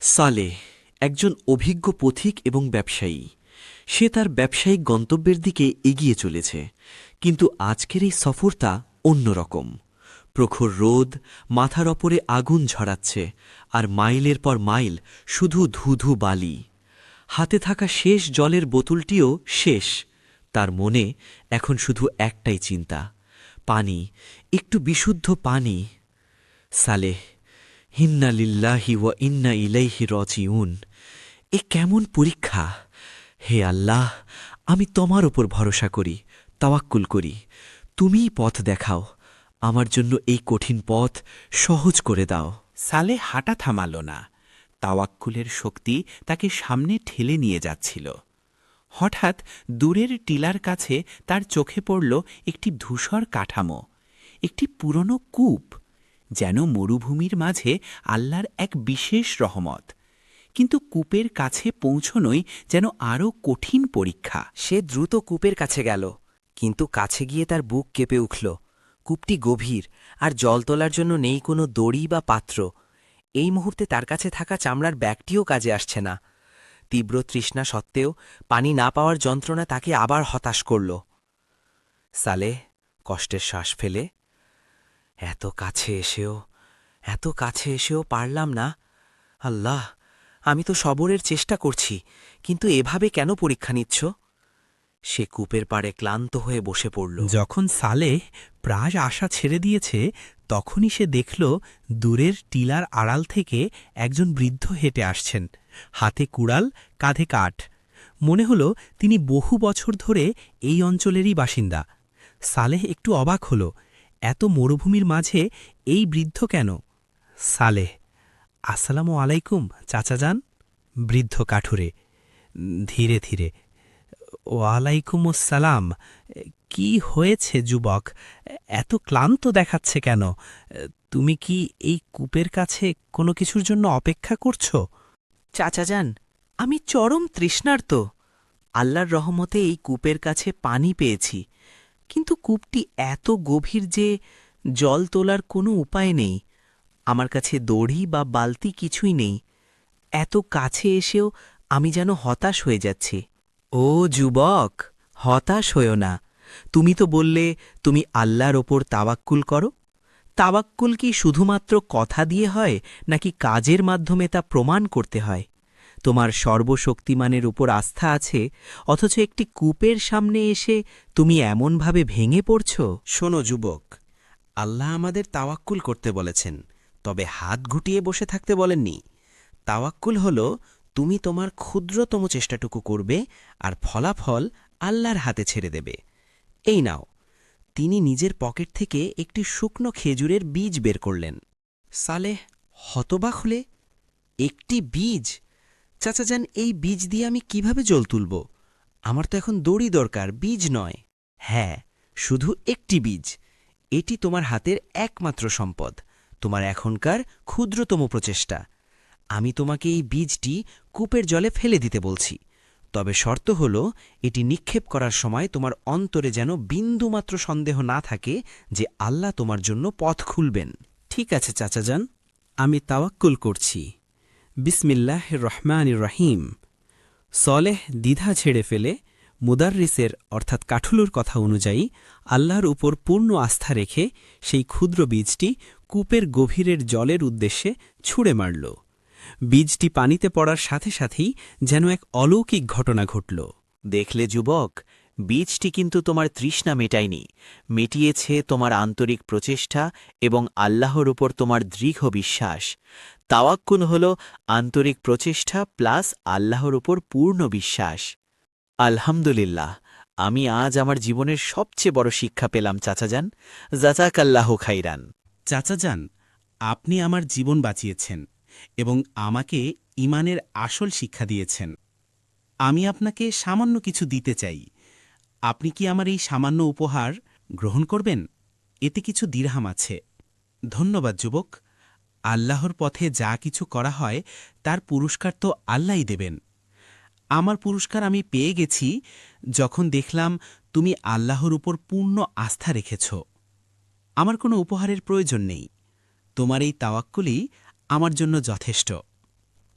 সালেহ একজন অভিজ্ঞ পথিক এবং ব্যবসায়ী। সে তার ব্যবসায়িক গন্তব্যের দিকে এগিয়ে চলেছে, কিন্তু আজকের এই সফরটা অন্যরকম। প্রখর রোদ মাথার ওপরে আগুন ঝরাচ্ছে, আর মাইলের পর মাইল শুধু ধুধু বালি। হাতে থাকা শেষ জলের বোতলটিও শেষ। তার মনে এখন শুধু একটাই চিন্তা, পানি, একটু বিশুদ্ধ পানি। সালেহ, ইন্না লিল্লাহি ওয়া ইন্না ইলাইহি রাজিউন। এ কেমন পরীক্ষা! হে আল্লাহ, আমি তোমার ওপর ভরসা করি, তাওয়াক্কুল করি। তুমিই পথ দেখাও, আমার জন্য এই কঠিন পথ সহজ করে দাও। সালে হাঁটা থামাল না। তাওয়াক্কুলের শক্তি তাকে সামনে ঠেলে নিয়ে যাচ্ছিল। হঠাৎ দূরের টিলার কাছে তার চোখে পড়ল একটি ধূসর কাঠামো, একটি পুরনো কূপ, যেন মরুভূমির মাঝে আল্লাহর এক বিশেষ রহমত। কিন্তু কূপের কাছে পৌঁছনোই যেন আরও কঠিন পরীক্ষা। সে দ্রুত কূপের কাছে গেল, কিন্তু কাছে গিয়ে তার বুক কেঁপে উঠল। কূপটি গভীর, আর জল তোলার জন্য নেই কোনো দড়ি বা পাত্র। এই মুহূর্তে তার কাছে থাকা চামড়ার ব্যাগটিও কাজে আসছে না। তীব্র তৃষ্ণা সত্ত্বেও পানি না পাওয়ার যন্ত্রণা তাকে আবার হতাশ করল। সালেহ কষ্টের শ্বাস ফেলে, এত কাছে এসেও পারলাম না। আল্লাহ, আমি তো সবরের চেষ্টা করছি, কিন্তু এভাবে কেন পরীক্ষা নিচ্ছ? সে কূপের পাড়ে ক্লান্ত হয়ে বসে পড়ল। যখন সালেহ প্রায় আশা ছেড়ে দিয়েছে, তখনই সে দেখল দূরের টিলার আড়াল থেকে একজন বৃদ্ধ হেঁটে আসছেন, হাতে কুড়াল, কাঁধে কাঠ। মনে হল তিনি বহু বছর ধরে এই অঞ্চলেরই বাসিন্দা। সালেহ একটু অবাক হল, এত মরুভূমির মাঝে এই বৃদ্ধ কেন? সালেহ, আসসালামু আলাইকুম চাচাজান। বৃদ্ধ কাঠুরে ধীরে ধীরে, ওয়ালাইকুমুসসালাম। কি হয়েছে যুবক, এত ক্লান্ত দেখাচ্ছে কেন? তুমি কি এই কূপের কাছে কোনো কিছুর জন্য অপেক্ষা করছ? চাচাজান, আমি চরম তৃষ্ণার্ত। আল্লাহর রহমতে এই কূপের কাছে পানি পেয়েছি, কিন্তু কূপটি এত গভীর যে জল তোলার কোনো উপায় নেই। আমার কাছে দড়ি বা বালতি কিছুই নেই। এত কাছে এসেও আমি যেন হতাশ হয়ে যাচ্ছি। ও যুবক, হতাশ হয়ো না। তুমি তো বললে তুমি আল্লাহর ওপর তাওয়াক্কুল করো। তাওয়াক্কুল কি শুধুমাত্র কথা দিয়ে হয়, নাকি কাজের মাধ্যমে তা প্রমাণ করতে হয়? তোমার সর্বশক্তিমানের উপর আস্থা আছে, অথচ একটি কূপের সামনে এসে তুমি এমনভাবে ভেঙে পড়ছ। শোনো যুবক, আল্লাহ আমাদের তাওয়াক্কুল করতে বলেছেন, তবে হাত গুটিয়ে বসে থাকতে বলেননি। তাওয়াক্কুল হল তুমি তোমার ক্ষুদ্রতম চেষ্টাটুকু করবে, আর ফলাফল আল্লাহর হাতে ছেড়ে দেবে। এই নাও। তিনি নিজের পকেট থেকে একটি শুকনো খেজুরের বীজ বের করলেন। সালেহ হতবাক হলে, একটি বীজ? চাচাজান, এই বীজ দিয়ে আমি কিভাবে জল তুলব? আমার তো এখন দড়ি দরকার, বীজ নয়। হ্যাঁ, শুধু একটি বীজ। এটি তোমার হাতের একমাত্র সম্পদ, তোমার এখনকার ক্ষুদ্রতম প্রচেষ্টা। আমি তোমাকে এই বীজটি কূপের জলে ফেলে দিতে বলছি, তবে শর্ত হল এটি নিক্ষেপ করার সময় তোমার অন্তরে যেন বিন্দুমাত্র সন্দেহ না থাকে যে আল্লাহ তোমার জন্য পথ খুলবেন। ঠিক আছে চাচাজান, আমি তাওয়াক্কুল করছি। বিসমিল্লাহির রহমানির রহিম। সলেহ দ্বিধা ছেড়ে ফেলে মুদাররিসের অর্থাৎ কাঠুলুর কথা অনুযায়ী আল্লাহর উপর পূর্ণ আস্থা রেখে সেই ক্ষুদ্র বীজটি কূপের গভীরের জলের উদ্দেশ্যে ছুঁড়ে মারল। বীজটি পানিতে পড়ার সাথে সাথেই যেন এক অলৌকিক ঘটনা ঘটল। দেখলে যুবক, বীজটি কিন্তু তোমার তৃষ্ণা মেটায়নি, মিটিয়েছে তোমার আন্তরিক প্রচেষ্টা এবং আল্লাহর উপর তোমার দৃঢ় বিশ্বাস। তাওয়াক্কুল হল আন্তরিক প্রচেষ্টা প্লাস আল্লাহর উপর পূর্ণ বিশ্বাস। আলহামদুলিল্লাহ, আমি আজ আমার জীবনের সবচেয়ে বড় শিক্ষা পেলাম চাচাজান। জাযাকাল্লাহু খাইরান। চাচাজান, আপনি আমার জীবন বাঁচিয়েছেন এবং আমাকে ঈমানের আসল শিক্ষা দিয়েছেন। আমি আপনাকে সামান্য কিছু দিতে চাই। আপনি কি আমার এই সামান্য উপহার গ্রহণ করবেন? এতে কিছু দিরহাম আছে। ধন্যবাদ যুবক। আল্লাহর পথে যা কিছু করা হয় তার পুরস্কার তো আল্লাহই দেবেন। আমার পুরস্কার আমি পেয়ে গেছি যখন দেখলাম তুমি আল্লাহর উপর পূর্ণ আস্থা রেখেছ। আমার কোনো উপহারের প্রয়োজন নেই। তোমার এই তাওয়াক্কুলই আমার জন্য যথেষ্ট।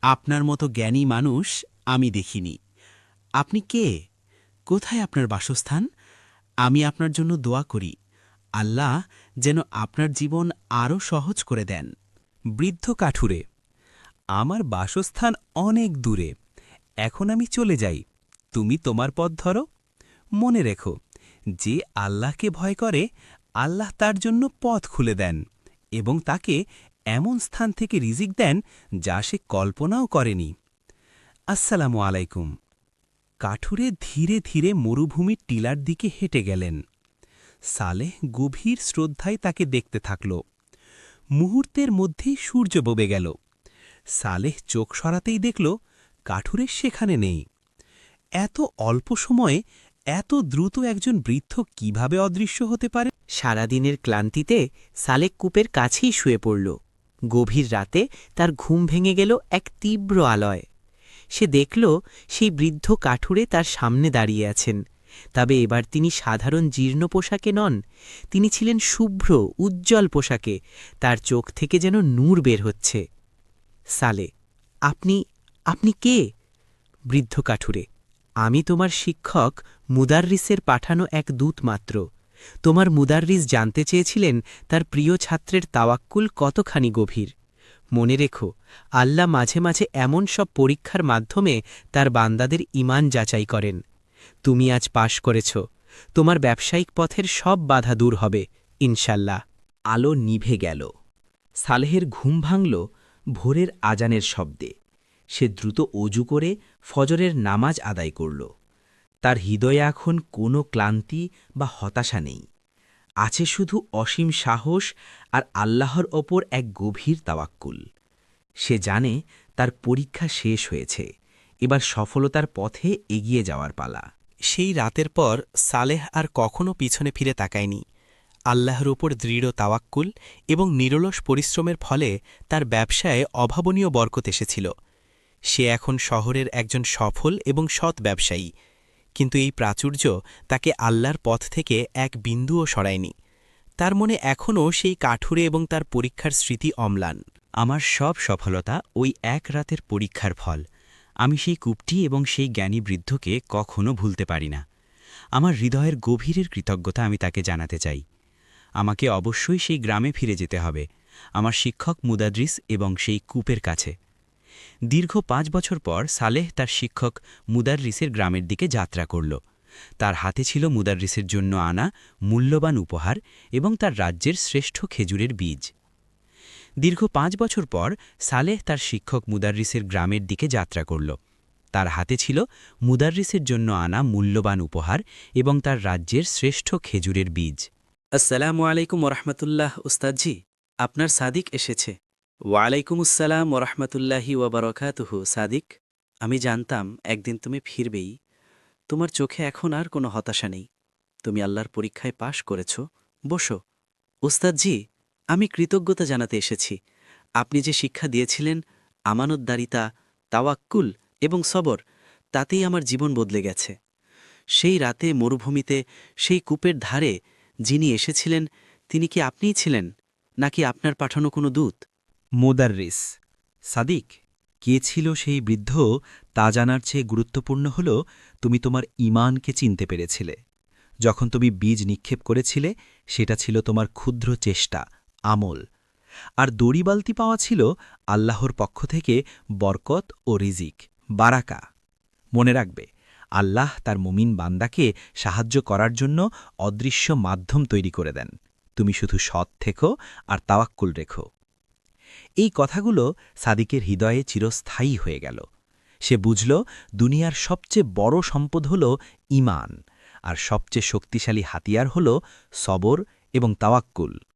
আপনার মতো জ্ঞানী মানুষ আমি দেখিনি। আপনি কে? কোথায় আপনার বাসস্থান? আমি আপনার জন্য দোয়া করি, আল্লাহ যেন আপনার জীবন আরও সহজ করে দেন। বৃদ্ধ কাঠুরে, আমার বাসস্থান অনেক দূরে, এখন আমি চলে যাই, তুমি তোমার পথ ধরো। মনে রেখো, যে আল্লাহকে ভয় করে আল্লাহ তার জন্য পথ খুলে দেন এবং তাকে এমন স্থান থেকে রিজিক দেন যা সে কল্পনাও করেনি। আসসালামু আলাইকুম। কাঠুরে ধীরে ধীরে মরুভূমির টিলার দিকে হেঁটে গেলেন। সালেহ গভীর শ্রদ্ধায় তাকে দেখতে থাকল। মুহূর্তের মধ্যেই সূর্য ডুবে গেল। সালেহ চোখ সরাতেই দেখল কাঠুরে সেখানে নেই। এত অল্প সময়ে এত দ্রুত একজন বৃদ্ধ কিভাবে অদৃশ্য হতে পারে? সারাদিনের ক্লান্তিতে সালেক কূপের কাছেই শুয়ে পড়ল। গভীর রাতে তার ঘুম ভেঙে গেল এক তীব্র আলয়। সে দেখল সেই বৃদ্ধ কাঠুরে তার সামনে দাঁড়িয়ে আছেন। তবে এবার তিনি সাধারণ জীর্ণ পোশাকে নন, তিনি ছিলেন শুভ্র উজ্জ্বল পোশাকে। তার চোখ থেকে যেন নূর বের হচ্ছে। সালে, আপনি আপনি কে? বৃদ্ধ কাঠুরে, আমি তোমার শিক্ষক মুদাররিসের পাঠানো এক দূত মাত্র। তোমার মুদাররিস জানতে চেয়েছিলেন তার প্রিয় ছাত্রের তাওয়াক্কুল কতখানি গভীর। মনে রেখো, আল্লাহ মাঝে মাঝে এমন সব পরীক্ষার মাধ্যমে তার বান্দাদের ঈমান যাচাই করেন। তুমি আজ পাশ করেছ, তোমার ব্যবসায়িক পথের সব বাধা দূর হবে ইনশাল্লাহ। আলো নিভে গেল। সালেহের ঘুম ভাঙল ভোরের আজানের শব্দে। সে দ্রুত অজু করে ফজরের নামাজ আদায় করল। তার হৃদয়ে এখন কোনো ক্লান্তি বা হতাশা নেই, আছে শুধু অসীম সাহস আর আল্লাহর ওপর এক গভীর তাওয়াক্কুল। সে জানে তার পরীক্ষা শেষ হয়েছে, এবার সফলতার পথে এগিয়ে যাওয়ার পালা। সেই রাতের পর সালেহ আর কখনও পিছনে ফিরে তাকায়নি। আল্লাহর উপর দৃঢ় তাওয়াক্কুল এবং নিরলস পরিশ্রমের ফলে তার ব্যবসায় অভাবনীয় বরকত এসেছিল। সে এখন শহরের একজন সফল এবং সৎ ব্যবসায়ী, কিন্তু এই প্রাচুর্য তাকে আল্লাহর পথ থেকে এক বিন্দুও সরায়নি। তার মনে এখনও সেই কাঠুরে এবং তার পরীক্ষার স্মৃতি অম্লান। আমার সব সফলতা ওই এক রাতের পরীক্ষার ফল। আমি সেই কূপটি এবং সেই জ্ঞানী বৃদ্ধকে কখনো ভুলতে পারি না। আমার হৃদয়ের গভীরের কৃতজ্ঞতা আমি তাকে জানাতে চাই। আমাকে অবশ্যই সেই গ্রামে ফিরে যেতে হবে, আমার শিক্ষক মুদাদ্রিস এবং সেই কূপের কাছে। দীর্ঘ 5 বছর পর সালেহ তার শিক্ষক মুদাররিসের গ্রামের দিকে যাত্রা করল। তার হাতে ছিল মুদাররিসের জন্য আনা মূল্যবান উপহার এবং তার রাজ্যের শ্রেষ্ঠ খেজুরের বীজ। দীর্ঘ 5 বছর পর সালেহ তার শিক্ষক মুদাররিসের গ্রামের দিকে যাত্রা করল। তার হাতে ছিল মুদাররিসের জন্য আনা মূল্যবান উপহার এবং তার রাজ্যের শ্রেষ্ঠ খেজুরের বীজ। আসসালামু আলাইকুম ওরহমতুল্লাহ উস্তাদজি, আপনার সাদিক এসেছে। ওয়ালাইকুম আসসালাম ওরহমতুল্লাহি ওয়াবারকাতুহু। সাদিক, আমি জানতাম একদিন তুমি ফিরবেই। তোমার চোখে এখন আর কোনো হতাশা নেই, তুমি আল্লাহর পরীক্ষায় পাশ করেছ। বসো। উস্তাদজি, আমি কৃতজ্ঞতা জানাতে এসেছি। আপনি যে শিক্ষা দিয়েছিলেন, আমানতদারিতা, তাওয়াক্কুল এবং সবর, তাতেই আমার জীবন বদলে গেছে। সেই রাতে মরুভূমিতে সেই কূপের ধারে যিনি এসেছিলেন, তিনি কি আপনিই ছিলেন, নাকি আপনার পাঠানো কোনো দূত? মুদাররিস। সাদিক, কে ছিল সেই বৃদ্ধ তা জানার চেয়ে গুরুত্বপূর্ণ হল তুমি তোমার ঈমানকে চিনতে পেরেছিলে। যখন তুমি বীজ নিক্ষেপ করেছিলে, সেটা ছিল তোমার ক্ষুদ্র চেষ্টা, আমল। আর দড়িবালতি পাওয়া ছিল আল্লাহর পক্ষ থেকে বরকত ও রিজিক, বারাকা। মনে রাখবে, আল্লাহ তার মুমিন বান্দাকে সাহায্য করার জন্য অদৃশ্য মাধ্যম তৈরি করে দেন। তুমি শুধু সৎ থেকো আর তাওয়াক্কুল রেখো। এই কথাগুলো সাদিকের হৃদয়ে চিরস্থায়ী হয়ে গেল। সে বুঝল দুনিয়ার সবচেয়ে বড় সম্পদ হল ঈমান, আর সবচেয়ে শক্তিশালী হাতিয়ার হল সবর এবং তাওয়াক্কুল।